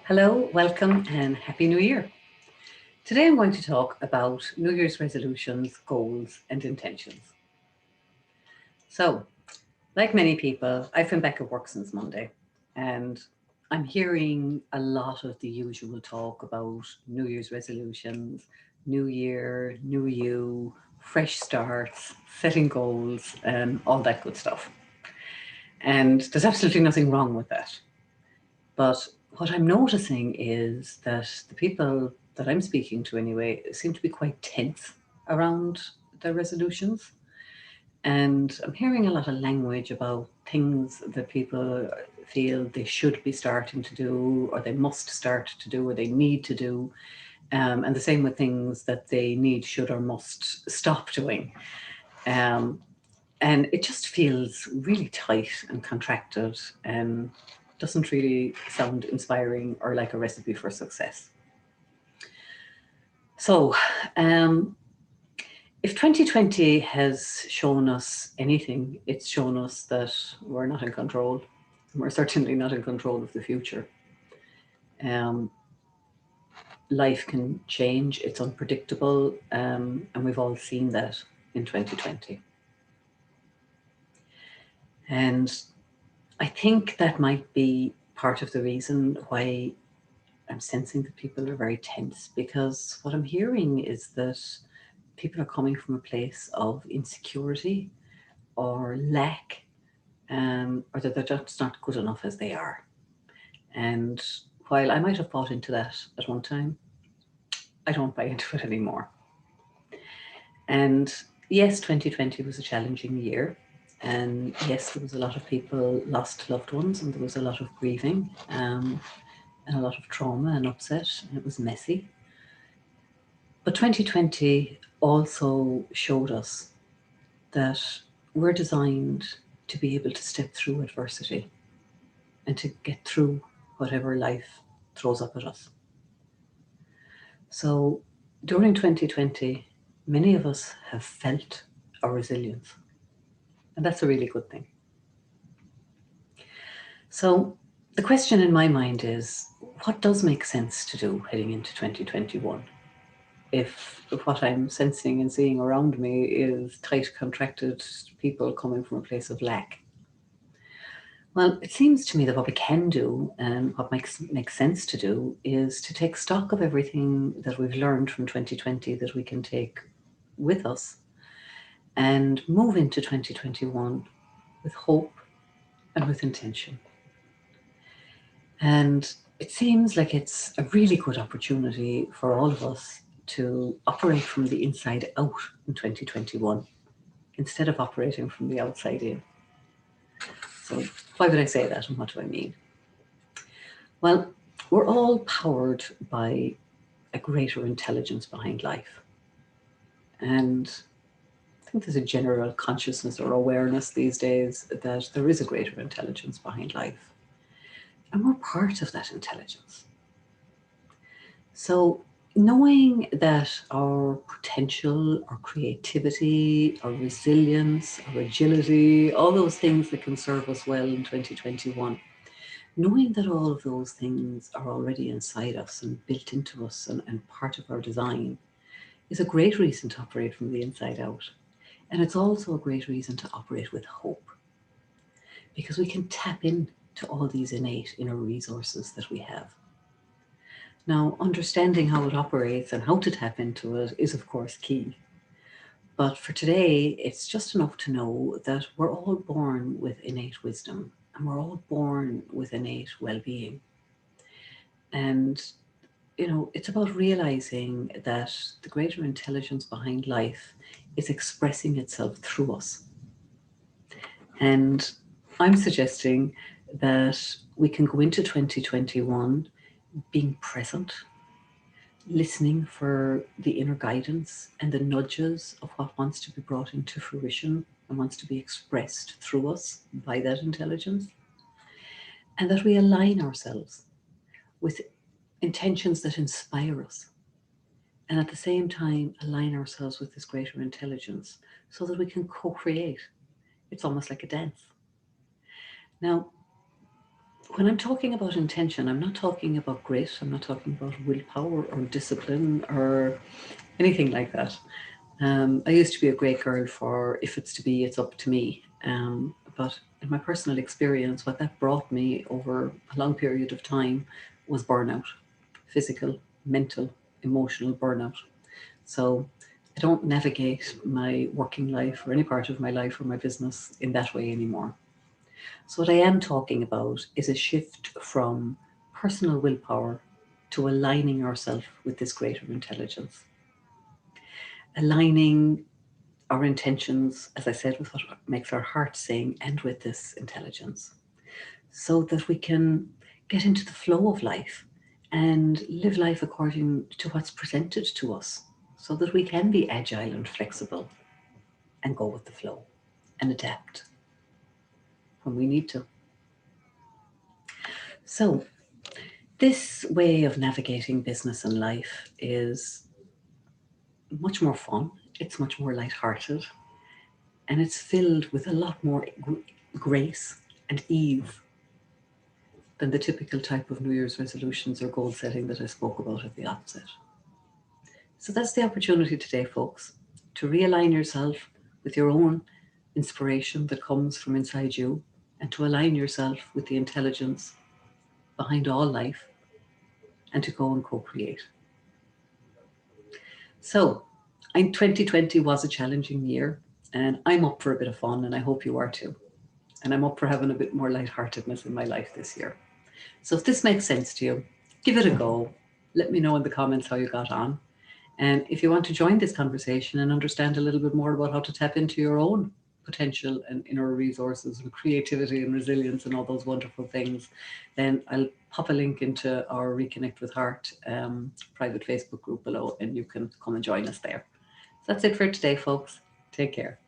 Hello, welcome, and Happy New Year. Today I'm going to talk about New Year's resolutions, goals, and intentions. So, like many people, I've been back at work since Monday, and I'm hearing a lot of the usual talk about New Year's resolutions, New Year, New You, fresh starts, setting goals, and all that good stuff. And there's absolutely nothing wrong with that. But what I'm noticing is that the people that I'm speaking to anyway seem to be quite tense around their resolutions. And I'm hearing a lot of language about things that people feel they should be starting to do, or they must start to do, or they need to do. And the same with things that they need, should, or must stop doing. Um, and it just feels really tight and contracted and doesn't really sound inspiring or like a recipe for success. So, um, if 2020 has shown us anything, it's shown us that we're not in control. We're certainly not in control of the future. Um, Life can change, it's unpredictable, and we've all seen that in 2020. And I think that might be part of the reason why I'm sensing that people are very tense, because what I'm hearing is that people are coming from a place of insecurity or lack, or that they're just not good enough as they are. And while I might have bought into that at one time, I don't buy into it anymore. And yes, 2020 was a challenging year. And yes, there was a lot of people lost loved ones, and there was a lot of grieving, and a lot of trauma and upset, and it was messy. But 2020 also showed us that we're designed to be able to step through adversity and to get through whatever life throws up at us. So during 2020, many of us have felt our resilience, and that's a really good thing. So the question in my mind is, what does make sense to do heading into 2021? If what I'm sensing and seeing around me is tight, contracted people coming from a place of lack. Well, it seems to me that what we can do and what makes sense to do is to take stock of everything that we've learned from 2020 that we can take with us and move into 2021 with hope and with intention. And it seems like it's a really good opportunity for all of us to operate from the inside out in 2021 instead of operating from the outside in. So, why would I say that and what do I mean? Well, we're all powered by a greater intelligence behind life. And I think there's a general consciousness or awareness these days that there is a greater intelligence behind life. And we're part of that intelligence. So, knowing that our potential, our creativity, our resilience, our agility, all those things that can serve us well in 2021, knowing that all of those things are already inside us and built into us and part of our design is a great reason to operate from the inside out. And it's also a great reason to operate with hope, because we can tap into all these innate inner resources that we have. Now, understanding how it operates and how to tap into it is, of course, key. But for today, it's just enough to know that we're all born with innate wisdom and we're all born with innate well being. And, it's about realizing that the greater intelligence behind life is expressing itself through us. And I'm suggesting that we can go into 2021 being present, listening for the inner guidance and the nudges of what wants to be brought into fruition and wants to be expressed through us by that intelligence, and that we align ourselves with intentions that inspire us, and at the same time align ourselves with this greater intelligence so that we can co create. It's almost like a dance. Now, When I'm talking about intention, I'm not talking about grit, I'm not talking about willpower or discipline or anything like that. I used to be a great girl for if it's to be, it's up to me. But in my personal experience, what that brought me over a long period of time was burnout, physical, mental, emotional burnout. So I don't navigate my working life or any part of my life or my business in that way anymore. So, what I am talking about is a shift from personal willpower to aligning ourselves with this greater intelligence, aligning our intentions, as I said, with what makes our heart sing and with this intelligence, so that we can get into the flow of life and live life according to what's presented to us, so that we can be agile and flexible and go with the flow and adapt when we need to. So, this way of navigating business and life is much more fun, it's much more light-hearted, and it's filled with a lot more grace and ease than the typical type of New Year's resolutions or goal setting that I spoke about at the outset. So that's the opportunity today, folks, to realign yourself with your own inspiration that comes from inside you and to align yourself with the intelligence behind all life and to go and co create. So, 2020 was a challenging year, and I'm up for a bit of fun, and I hope you are too. And I'm up for having a bit more lightheartedness in my life this year. So, if this makes sense to you, give it a go. Let me know in the comments how you got on. And if you want to join this conversation and understand a little bit more about how to tap into your own potential and inner resources and creativity and resilience and all those wonderful things, then I'll pop a link into our Reconnect with Heart private Facebook group below, and you can come and join us there. So that's it for today, folks. Take care.